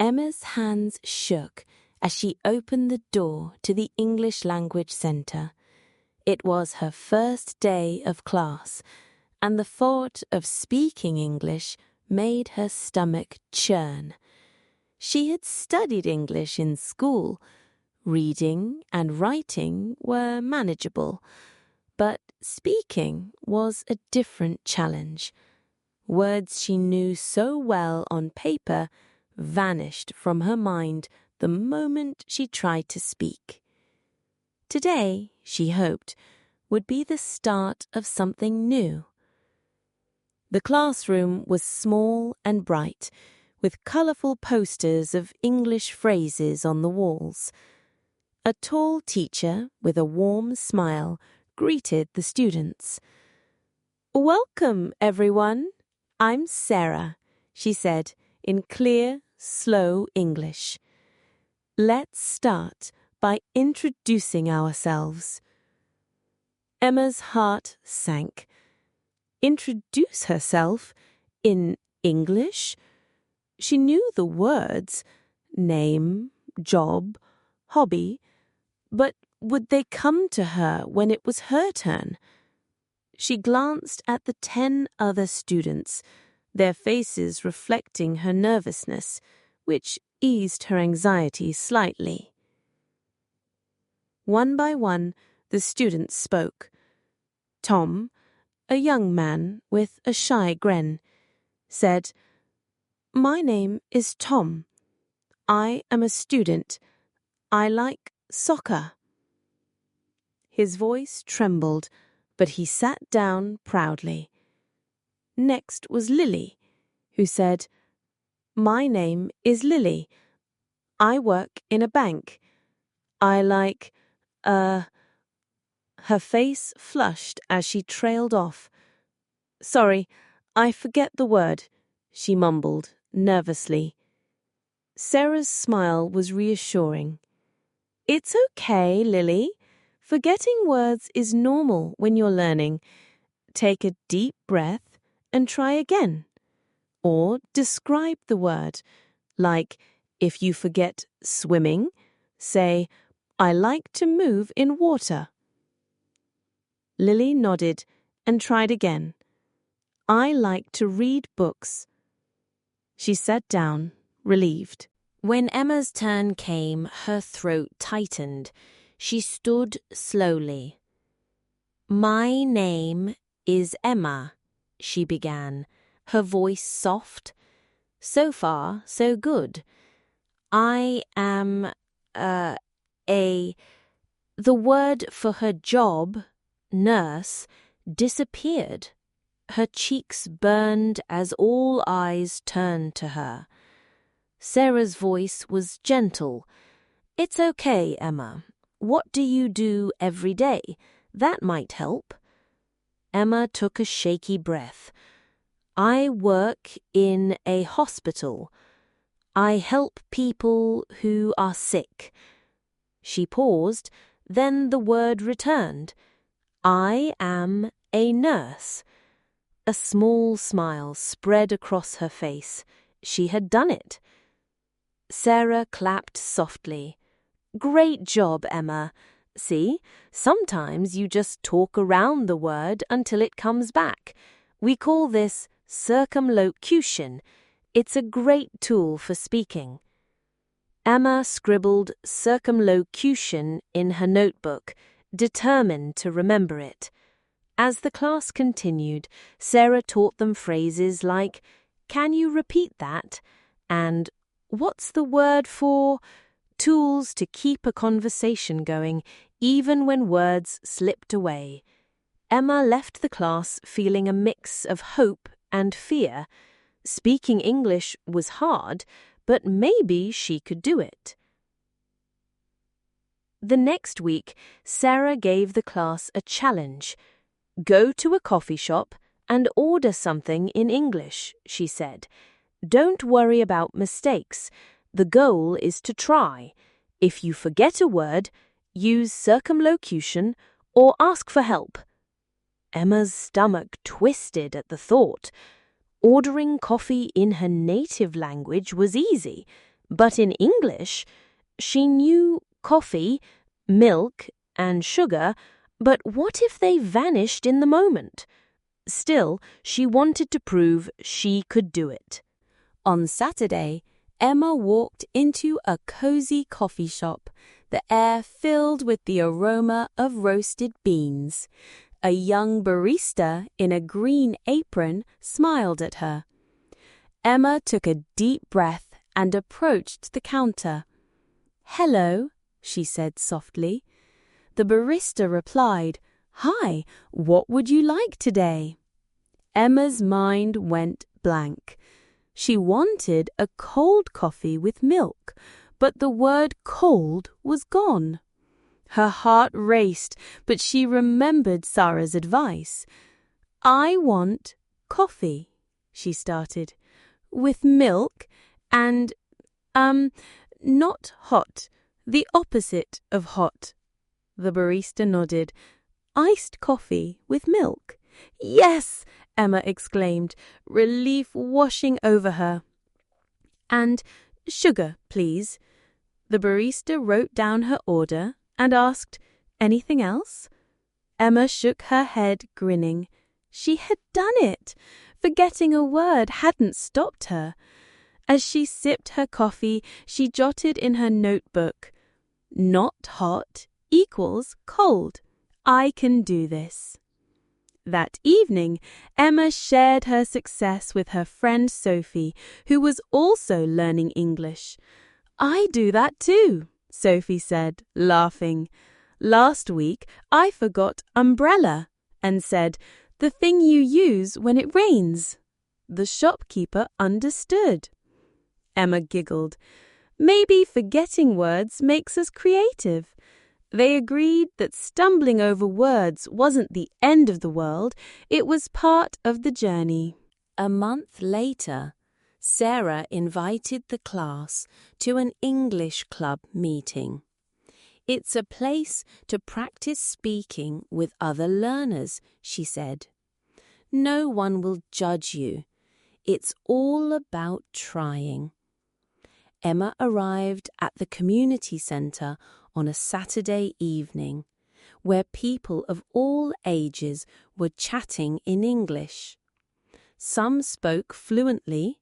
Emma's hands shook as she opened the door to the English Language Centre. It was her first day of class, and the thought of speaking English made her stomach churn. She had studied English in school. Reading and writing were manageable, but speaking was a different challenge. Words she knew so well on paper vanished from her mind the moment she tried to speak. Today, she hoped, would be the start of something new. The classroom was small and bright, with colourful posters of English phrases on the walls. A tall teacher with a warm smile greeted the students. "Welcome, everyone. I'm Sarah," she said in clear, slow English. "Let's start by introducing ourselves." Emma's heart sank. Introduce herself in English? She knew the words, name, job, hobby, but would they come to her when it was her turn? She glanced at the 10 other students, their faces reflecting her nervousness, which eased her anxiety slightly. One by one, the students spoke. Tom, a young man with a shy grin, said, "My name is Tom. I am a student. I like soccer." His voice trembled, but he sat down proudly. Next was Lily, who said, "My name is Lily. I work in a bank. I like, Her face flushed as she trailed off. "Sorry, I forget the word," she mumbled nervously. Sarah's smile was reassuring. "It's okay, Lily. Forgetting words is normal when you're learning. Take a deep breath and try again. Or describe the word. Like, if you forget swimming, say, 'I like to move in water.'" Lily nodded and tried again. "I like to read books." She sat down, relieved. When Emma's turn came, her throat tightened. She stood slowly. "My name is Emma," she began, her voice soft. So far, so good. "I am, a..." The word for her job, nurse, disappeared. Her cheeks burned as all eyes turned to her. Sarah's voice was gentle. "It's okay, Emma. What do you do every day? That might help." Emma took a shaky breath. "I work in a hospital. I help people who are sick." She paused, then the word returned. "I am a nurse." A small smile spread across her face. She had done it. Sarah clapped softly. "Great job, Emma. See, sometimes you just talk around the word until it comes back. We call this circumlocution. It's a great tool for speaking." Emma scribbled circumlocution in her notebook, determined to remember it. As the class continued, Sarah taught them phrases like, "Can you repeat that?" and "What's the word for?" tools to keep a conversation going, even when words slipped away. Emma left the class feeling a mix of hope and fear. Speaking English was hard, but maybe she could do it. The next week, Sarah gave the class a challenge. "Go to a coffee shop and order something in English," she said. "Don't worry about mistakes. The goal is to try. If you forget a word, use circumlocution or ask for help." Emma's stomach twisted at the thought. Ordering coffee in her native language was easy, But in English, she knew coffee, milk, and sugar, but what if they vanished in the moment? Still, she wanted to prove she could do it. On Saturday, Emma walked into a cozy coffee shop, the air filled with the aroma of roasted beans. A young barista in a green apron smiled at her. Emma took a deep breath and approached the counter. "Hello," she said softly. The barista replied, "Hi, what would you like today?" Emma's mind went blank. She wanted a cold coffee with milk, but the word cold was gone. Her heart raced, but she remembered Sarah's advice. "I want coffee," she started, "with milk and, not hot, the opposite of hot." The barista nodded. "Iced coffee with milk." "Yes!" Emma exclaimed, relief washing over her. "And sugar, please." The barista wrote down her order and asked, "Anything else?" Emma shook her head, grinning. She had done it. Forgetting a word hadn't stopped her. As she sipped her coffee, she jotted in her notebook, "Not hot equals cold. I can do this." That evening, Emma shared her success with her friend Sophie, who was also learning English. "I do that too," Sophie said, laughing. "Last week, I forgot umbrella and said, 'the thing you use when it rains.' The shopkeeper understood." Emma giggled. "Maybe forgetting words makes us creative." They agreed that stumbling over words wasn't the end of the world, it was part of the journey. A month later, Sarah invited the class to an English club meeting. "It's a place to practice speaking with other learners," she said. "No one will judge you. It's all about trying." Emma arrived at the community centre on a Saturday evening, where people of all ages were chatting in English. Some spoke fluently,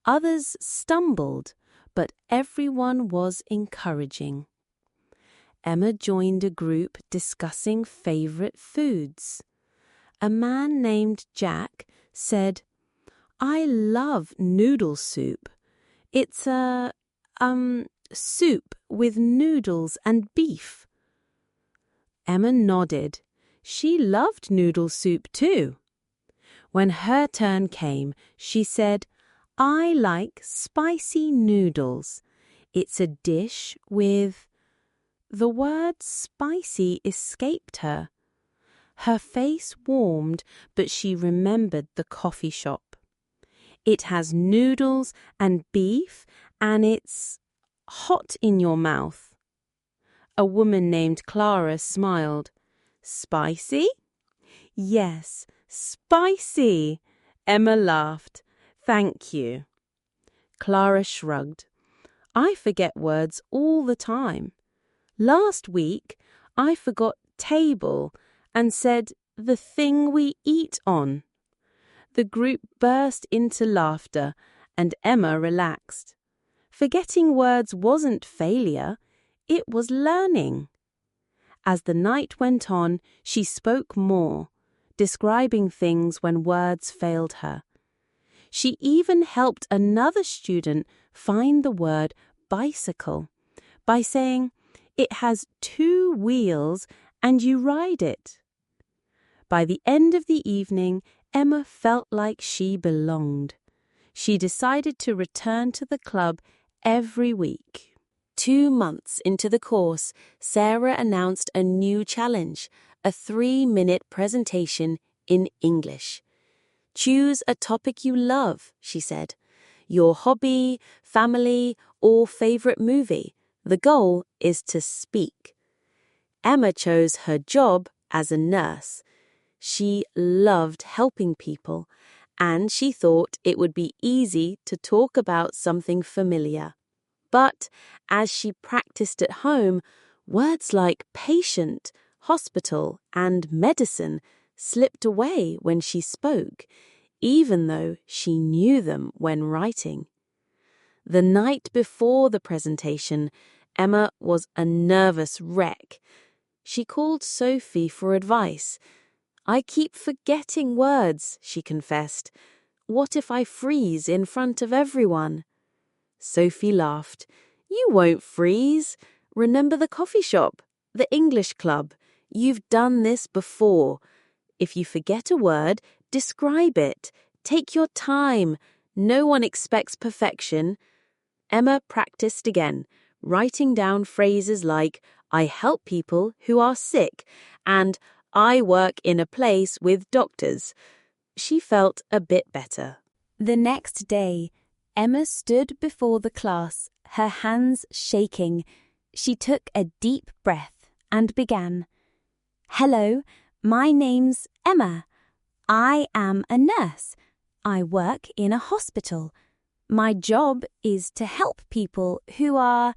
others stumbled, but everyone was encouraging. Emma joined a group discussing favourite foods. A man named Jack said, "I love noodle soup. It's a, soup with noodles and beef." Emma nodded. She loved noodle soup too. When her turn came, she said, "I like spicy noodles. It's a dish with—" The word spicy escaped her. Her face warmed, but she remembered the coffee shop. "It has noodles and beef, and it's hot in your mouth." A woman named Clara smiled. "Spicy?" "Yes, spicy." Emma laughed. "Thank you." Clara shrugged. "I forget words all the time. Last week, I forgot table and said the thing we eat on." The group burst into laughter, and Emma relaxed. Forgetting words wasn't failure, it was learning. As the night went on, she spoke more, describing things when words failed her. She even helped another student find the word bicycle by saying, "It has 2 wheels and you ride it." By the end of the evening, Emma felt like she belonged. She decided to return to the club every week. 2 months into the course, Sarah announced a new challenge, a 3-minute presentation in English. "Choose a topic you love," she said. "Your hobby, family, or favorite movie. The goal is to speak." Emma chose her job as a nurse. She loved helping people, and she thought it would be easy to talk about something familiar. But as she practiced at home, words like patient, hospital, and medicine slipped away when she spoke, even though she knew them when writing. The night before the presentation, Emma was a nervous wreck. She called Sophie for advice. "I keep forgetting words," she confessed. "What if I freeze in front of everyone?" Sophie laughed. "You won't freeze. Remember the coffee shop, the English club. You've done this before. If you forget a word, describe it. Take your time. No one expects perfection." Emma practiced again, writing down phrases like, "I help people who are sick," and "I work in a place with doctors." She felt a bit better. The next day, Emma stood before the class, her hands shaking. She took a deep breath and began. "Hello, my name's Emma. I am a nurse. I work in a hospital. My job is to help people who are,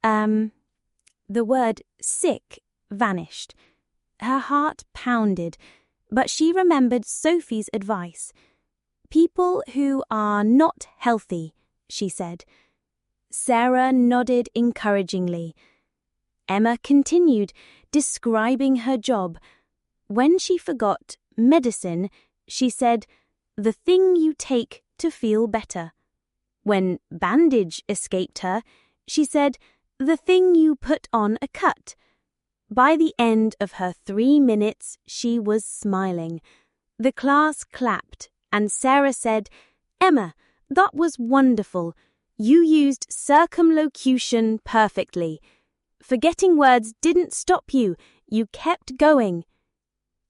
The word sick vanished. Her heart pounded, but she remembered Sophie's advice. "People who are not healthy," she said. Sarah nodded encouragingly. Emma continued, describing her job. When she forgot medicine, she said, "The thing you take to feel better." When bandage escaped her, she said, "The thing you put on a cut." By the end of her 3 minutes, she was smiling. The class clapped, and Sarah said, "Emma, that was wonderful. You used circumlocution perfectly. Forgetting words didn't stop you. You kept going."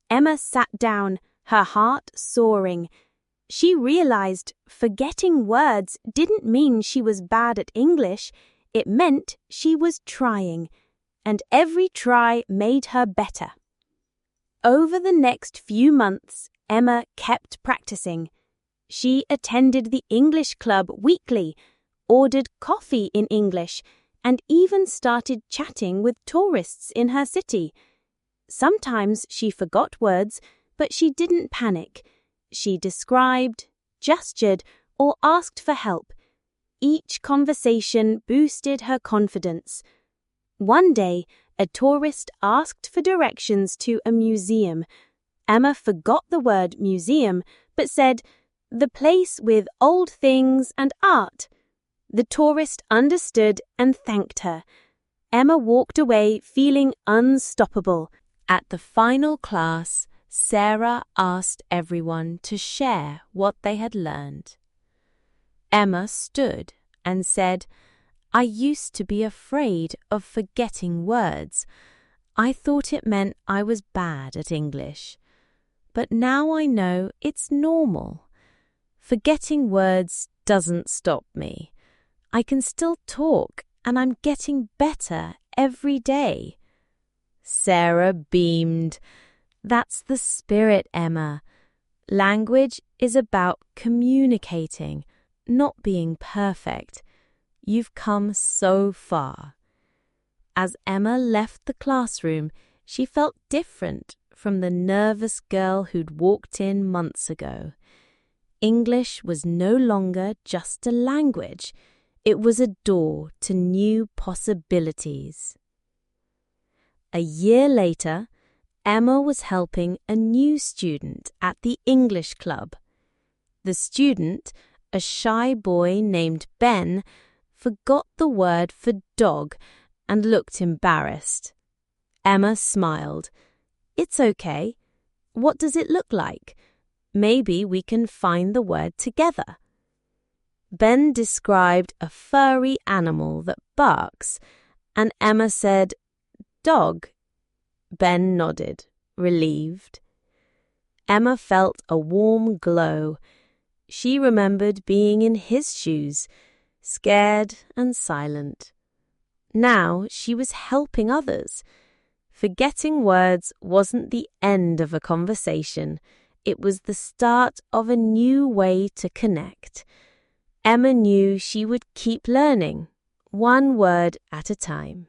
Emma sat down, her heart soaring. She realized forgetting words didn't mean she was bad at English. It meant she was trying, and every try made her better. Over the next few months, Emma kept practicing. She attended the English club weekly, ordered coffee in English, and even started chatting with tourists in her city. Sometimes she forgot words, but she didn't panic. She described, gestured, or asked for help. Each conversation boosted her confidence. One day, a tourist asked for directions to a museum. Emma forgot the word museum, but said, "The place with old things and art." The tourist understood and thanked her. Emma walked away feeling unstoppable. At the final class, Sarah asked everyone to share what they had learned. Emma stood and said, "I used to be afraid of forgetting words. I thought it meant I was bad at English. But now I know it's normal. Forgetting words doesn't stop me. I can still talk, and I'm getting better every day." Sarah beamed. "That's the spirit, Emma. Language is about communicating, not being perfect. You've come so far." As Emma left the classroom, she felt different from the nervous girl who'd walked in months ago. English was no longer just a language. It was a door to new possibilities. A year later, Emma was helping a new student at the English club. The student, a shy boy named Ben, forgot the word for dog and looked embarrassed. Emma smiled. "It's okay. What does it look like? Maybe we can find the word together." Ben described a furry animal that barks, and Emma said, "Dog." Ben nodded, relieved. Emma felt a warm glow. She remembered being in his shoes, scared and silent. Now she was helping others. Forgetting words wasn't the end of a conversation. It was the start of a new way to connect. Emma knew she would keep learning, one word at a time.